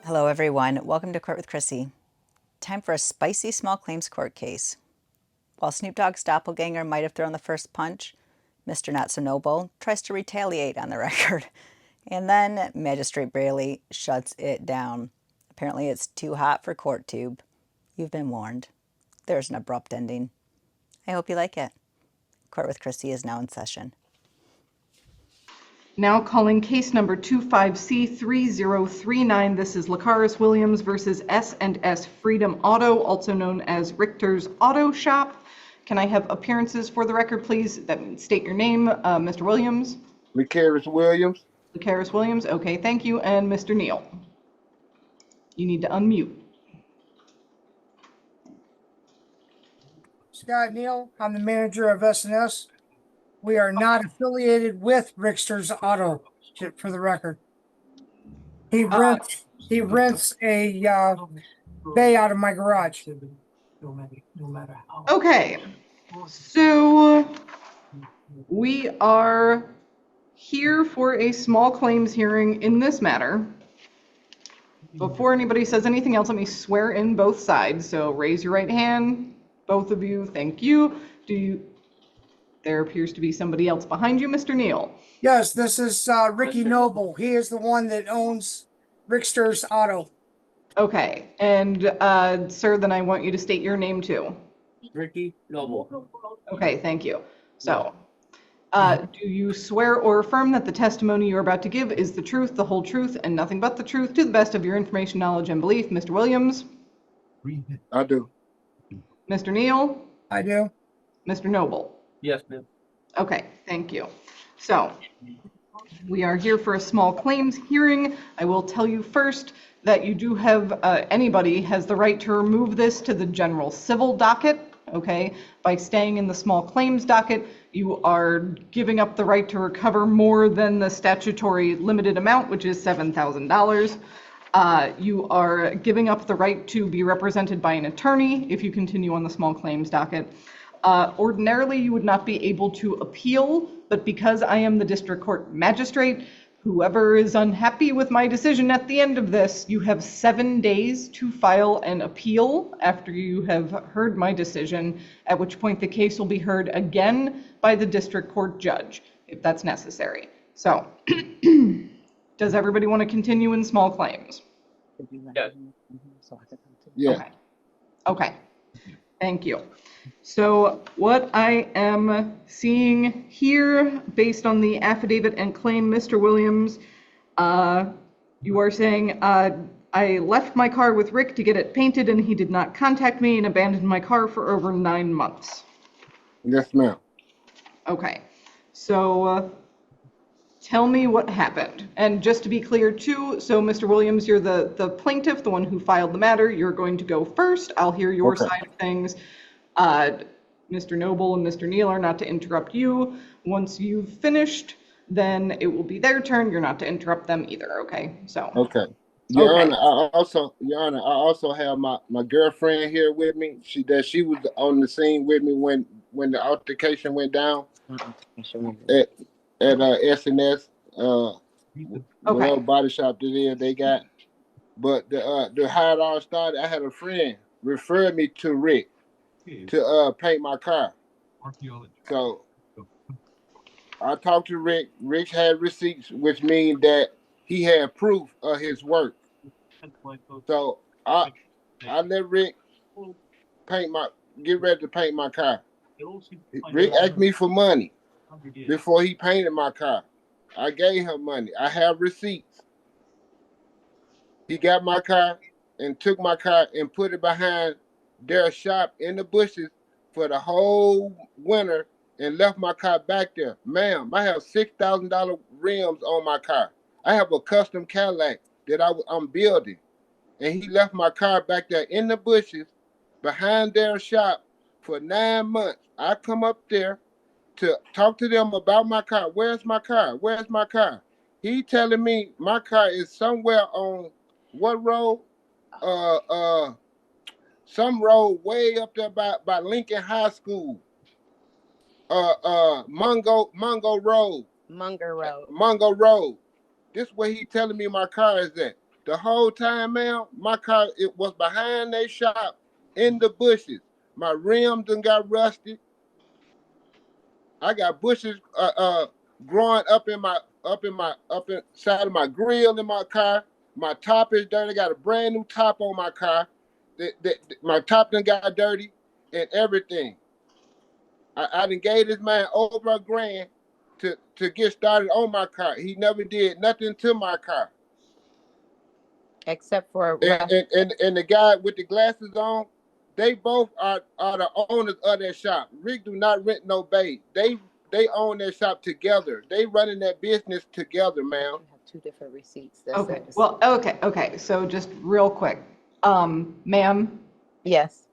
Hello, everyone. Welcome to Court with Krissy. Time for a spicy small claims court case. While Snoop Dogg's doppelganger might have thrown the first punch, Mr. Not So Noble tries to retaliate on the record. And then Magistrate Braley shuts it down. Apparently it's too hot for court tube. You've been warned. There's an abrupt ending. I hope you like it. Court with Krissy is now in session. Now calling case number 25C3039. This is Lacaris Williams versus S&S Freedom Auto, also known as Richter's Auto Shop. Can I have appearances for the record, please? That means state your name, Mr. Williams. Lacaris Williams. Lacaris Williams, okay, thank you. And Mr. Neal. You need to unmute. Scott Neal, I'm the manager of S&S. We are not affiliated with Richter's Auto, for the record. He rents a bay out of my garage. Okay, so we are here for a small claims hearing in this matter. Before anybody says anything else, let me swear in both sides. So raise your right hand, both of you. Thank you. There appears to be somebody else behind you, Mr. Neal. Yes, this is Ricky Noble. He is the one that owns Richter's Auto. Okay, and sir, then I want you to state your name too. Ricky Noble. Okay, thank you. So, do you swear or affirm that the testimony you're about to give is the truth, the whole truth, and nothing but the truth to the best of your information, knowledge, and belief? Mr. Williams? I do. Mr. Neal? I do. Mr. Noble? Yes, ma'am. Okay, thank you. So, we are here for a small claims hearing. I will tell you first that you do have, anybody has the right to remove this to the general civil docket, okay? By staying in the small claims docket, you are giving up the right to recover more than the statutory limited amount, which is $7,000. You are giving up the right to be represented by an attorney if you continue on the small claims docket. Ordinarily, you would not be able to appeal, but because I am the district court magistrate, whoever is unhappy with my decision at the end of this, you have 7 days to file an appeal after you have heard my decision, at which point the case will be heard again by the district court judge, if that's necessary. So, does everybody want to continue in small claims? Yes. Yeah. Okay. Okay. Thank you. So what I am seeing here, based on the affidavit and claim, Mr. Williams, you are saying, I left my car with Rick to get it painted and he did not contact me and abandoned my car for over 9 months. Yes, ma'am. Okay. So tell me what happened. And just to be clear too, so Mr. Williams, you're the plaintiff, the one who filed the matter. You're going to go first. I'll hear your side of things. Mr. Noble and Mr. Neal are not to interrupt you. Once you've finished, then it will be their turn. You're not to interrupt them either, okay? So. Okay. Your Honor, I also have my girlfriend here with me. She was on the scene with me when the altercation went down at S&S. Whatever body shop it is they got. But the how it all started, I had a friend refer me to Rick to paint my car. So I talked to Rick. Rick had receipts, which means that he had proof of his work. So I let Rick get ready to paint my car. Rick asked me for money before he painted my car. I gave him money. I have receipts. He got my car and took my car and put it behind their shop in the bushes for the whole winter and left my car back there. Ma'am, I have $6,000 rims on my car. I have a custom Cadillac that I'm building. And he left my car back there in the bushes behind their shop for 9 months. I come up there to talk to them about my car. Where's my car? Where's my car? He telling me my car is somewhere on what road? Some road way up there by Lincoln High School. Mungo Road. Munger Road. Mungo Road. This is where he telling me my car is at. The whole time, ma'am, my car, it was behind their shop in the bushes. My rims done got rusted. I got bushes growing up inside of my grill in my car. My top is dirty. I got a brand new top on my car. My top done got dirty and everything. I done gave this man over $1,000 to get started on my car. He never did nothing to my car. Except for And the guy with the glasses on, they both are the owners of that shop. Rick do not rent no bay. They own that shop together. They running that business together, ma'am. have 2 different receipts. That Okay, says- well, okay, so just real quick. Ma'am, Yes.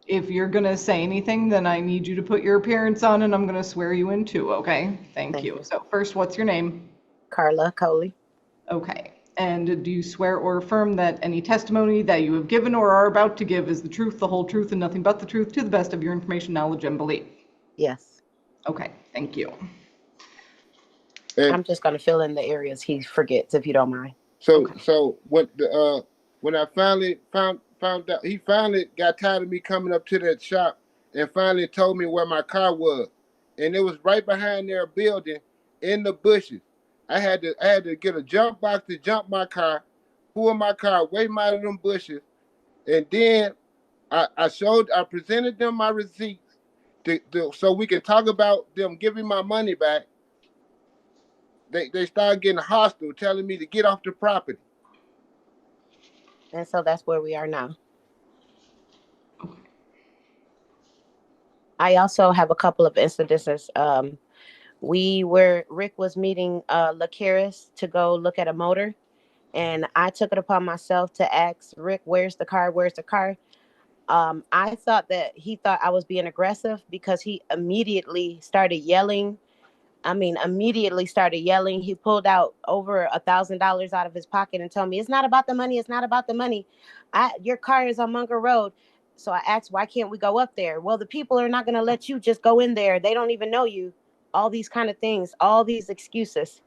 if you're gonna say anything, then I need you to put your appearance on and I'm gonna swear you in too, okay? Thank Thank you. you. So first, what's your name? Carla Coley. Okay. And do you swear or affirm that any testimony that you have given or are about to give is the truth, the whole truth, and nothing but the truth to the best of your information, knowledge, and belief? Yes. Okay, thank you. And I'm just going to fill in the areas he forgets, if you don't mind. so when I finally found out, he finally got tired of me coming up to that shop and finally told me where my car was, and it was right behind their building in the bushes. I had to get a jump box to jump my car, pull my car away from out of them bushes, and then I presented them my receipts so we can talk about them giving my money back. They started getting hostile, telling me to get off the property. And so that's where we are now. I also have a couple of incidences. Rick was meeting Lacaris to go look at a motor, and I took it upon myself to ask Rick, where's the car? Where's the car? I thought that he thought I was being aggressive because he immediately started yelling. He pulled out over $1,000 out of his pocket and told me, it's not about the money. It's not about the money. Your car is on Munger Road. So I asked, why can't we go up there? Well, the people are not going to let you just go in there. They don't even know you. All these kind of things, all these excuses.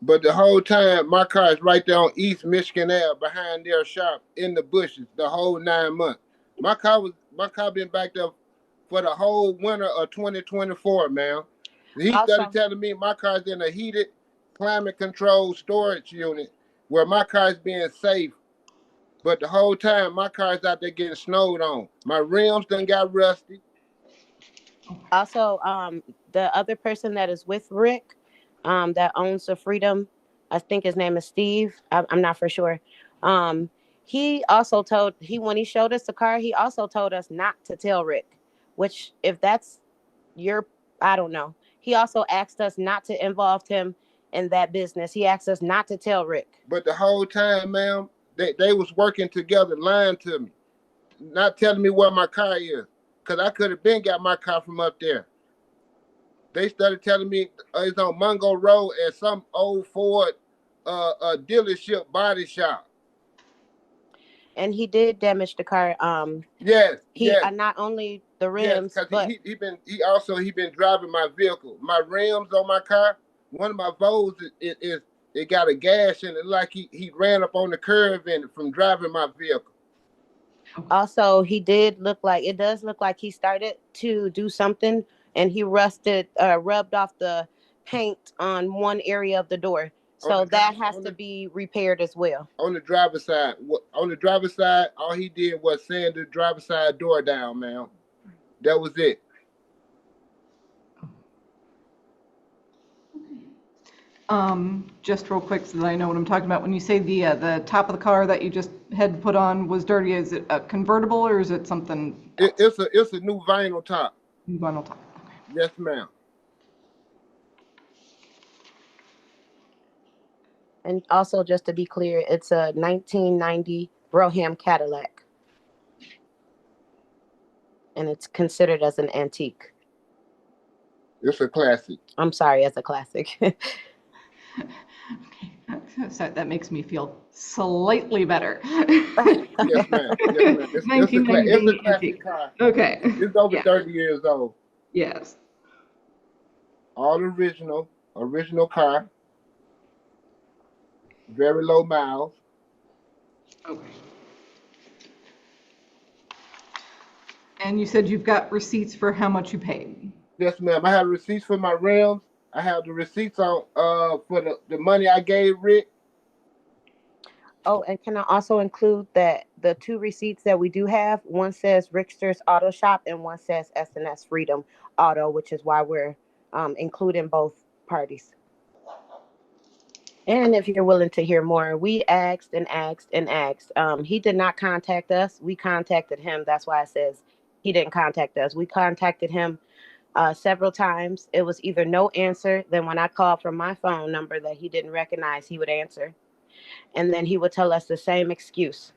But the whole time, my car is right there on East Michigan Ave behind their shop in the bushes the whole 9 months. My car been back there for the whole winter of 2024, man. He started telling me my car's in a heated, climate-controlled storage unit where my car's being safe. But the whole time, my car's out there getting snowed on. My rims done got rusty. Also, the other person that is with Rick, that owns the Freedom, I think his name is Steve. I'm not for sure. He also when he showed us the car, he also told us not to tell Rick, which if that's I don't know. He also asked us not to involve him in that business. He asked us not to tell Rick. But the whole time, ma'am, they was working together, lying to me, not telling me where my car is, because I could have been got my car from up there. They started telling me it's on Mungo Road at some old Ford dealership body shop. And he did damage the car. Yes. Not only the rims, yes, but he been driving my vehicle. My rims on my car. One of my Volvos it got a gash in it, like he ran up on the curb in it from driving my vehicle. Also, it does look like he started to do something, and he rubbed off the paint on one area of the door. So that has to be repaired as well. On the driver's side, all he did was sand the driver's side door down, ma'am. That was it. Just real quick so that I know what I'm talking about. When you say the top of the car that you just had put on was dirty, is it a convertible or is it something else? It's a new vinyl top. New vinyl top. Okay. Yes, ma'am. And also, just to be clear, it's a 1990 Brougham Cadillac. And it's considered as an antique. It's a classic. I'm sorry, as a classic. Okay, so that makes me feel slightly better. Yes, ma'am. It's a classic car. Okay. It's over 30 years old. Yes. All original car. Very low miles. Okay. And you said you've got receipts for how much you paid. Yes, ma'am. I have receipts for my rims. I have the receipts on for the money I gave Rick. Oh, and can I also include that the two receipts that we do have, one says Rickster's Auto Shop and one says S&S Freedom Auto, which is why we're including both parties. And if you're willing to hear more, we asked and asked and asked. He did not contact us. We contacted him. That's why it says he didn't contact us. We contacted him several times. It was either no answer. Then when I called from my phone number that he didn't recognize, he would answer. And then he would tell us the same excuse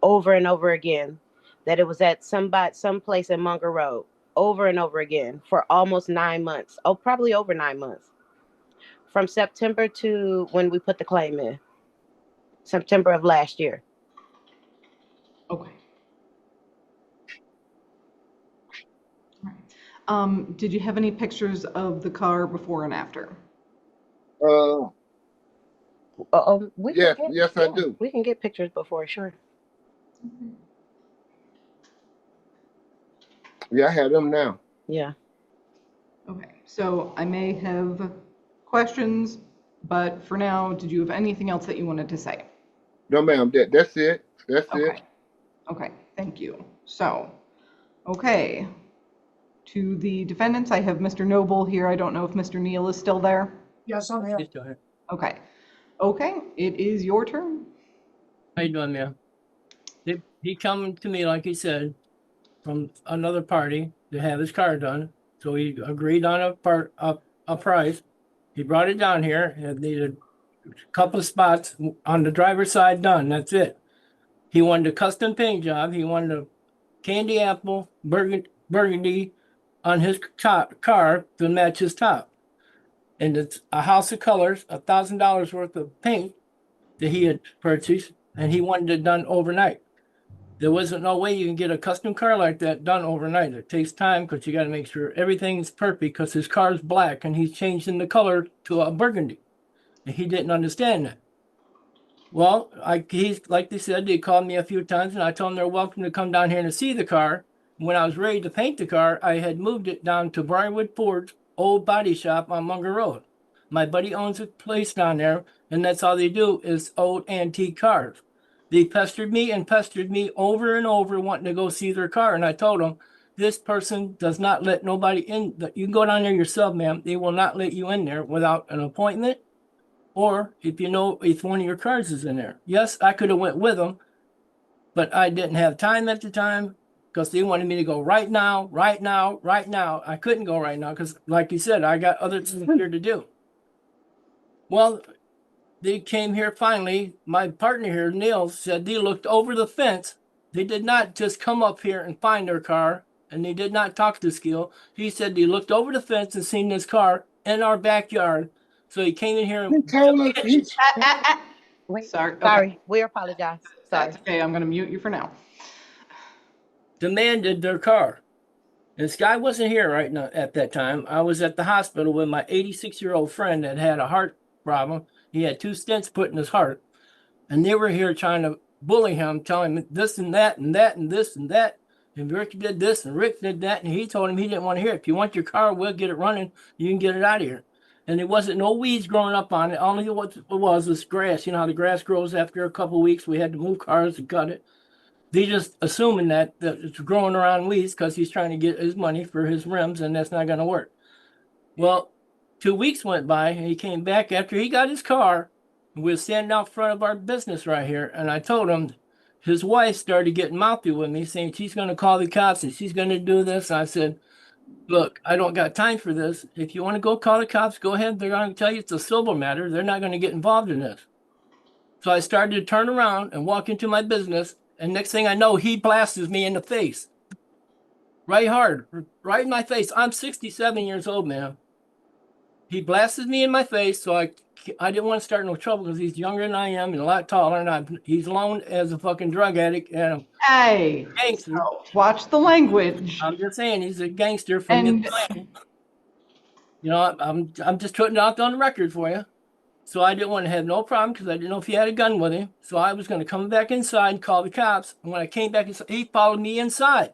over and over again, that it was at someplace in Munger Road, over and over again for almost 9 months. Oh, probably over 9 months. From September to when we put the claim in, September of last year. Okay. All right. Did you have any pictures of the car before and after? Yes, I do. We can get pictures before, sure. Yeah, I have them now. Yeah. Okay, so I may have questions, but for now, did you have anything else that you wanted to say? No, ma'am. That's it. That's Okay. it. Okay, thank you. So, okay. To the defendants, I have Mr. Noble here. I don't know if Mr. Neal is still there. Yes, I'm here. He's still here. Okay. Okay, it is your turn. How you doing, man? He come to me, like he said, from another party to have his car done. So he agreed on a price. He brought it down here and needed a couple of spots on the driver's side done. That's it. He wanted a custom paint job. He wanted a candy apple burgundy on his car to match his top. And it's a house of colors, $1,000 worth of paint that he had purchased, and he wanted it done overnight. There wasn't no way you can get a custom car like that done overnight. It takes time because you got to make sure everything's perfect because his car's black and he's changing the color to a burgundy. And he didn't understand that. Well, he's like they said, they called me a few times and I told them they're welcome to come down here and see the car. When I was ready to paint the car, I had moved it down to Briarwood Ford's old body shop on Munger Road. My buddy owns a place down there, and that's all they do is old antique cars. They pestered me over and over wanting to go see their car. And I told them, this person does not let nobody in. You can go down there yourself, ma'am. They will not let you in there without an appointment or if you know if one of your cars is in there. Yes, I could have went with them, but I didn't have time at the time because they wanted me to go right now. I couldn't go right now because, like you said, I got other things here to do. Well, they came here finally. My partner here, Neil, said they looked over the fence. They did not just come up here and find their car, and they did not talk to Skill. He said they looked over the fence and seen this car in our backyard. So he came in here and He told us Wait, Sorry. sorry. Okay. We apologize. Sorry. That's okay. I'm going to mute you for now. demanded their car. And this guy wasn't here right now at that time. I was at the hospital with my 86-year-old friend that had a heart problem. He had 2 stents put in his heart. And they were here trying to bully him, telling him this and that and that and this and that. And Rick did this and Rick did that. And he told him he didn't want to hear it. If you want your car, we'll get it running. You can get it out of here. And there wasn't no weeds growing up on it. Only what it was grass. You know how the grass grows after a couple of weeks. We had to move cars and cut it. They just assuming that it's growing around weeds because he's trying to get his money for his rims, and that's not going to work. Well, 2 weeks went by, and he came back after he got his car. We were standing out front of our business right here, and I told him his wife started getting mouthy with me, saying she's going to call the cops and she's going to do this. And I said, look, I don't got time for this. If you want to go call the cops, go ahead. They're going to tell you it's a civil matter. They're not going to get involved in this. So I started to turn around and walk into my business. And next thing I know, he blasts me in the face. Right hard, right in my face. I'm 67 years old, man. He blasted me in my face, so I didn't want to start no trouble because he's younger than I am and a lot taller, and he's known as a fucking drug addict and Hey, a gangster. watch the language. I'm just saying he's a gangster from the, you know, I'm just putting it out on the record for you. So I didn't want to have no problem because I didn't know if he had a gun with him. So I was going to come back inside and call the cops. And when I came back inside, he followed me inside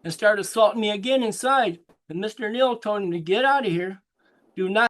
and started assaulting me again inside. And Mr. Neal told him to get out of here. Do not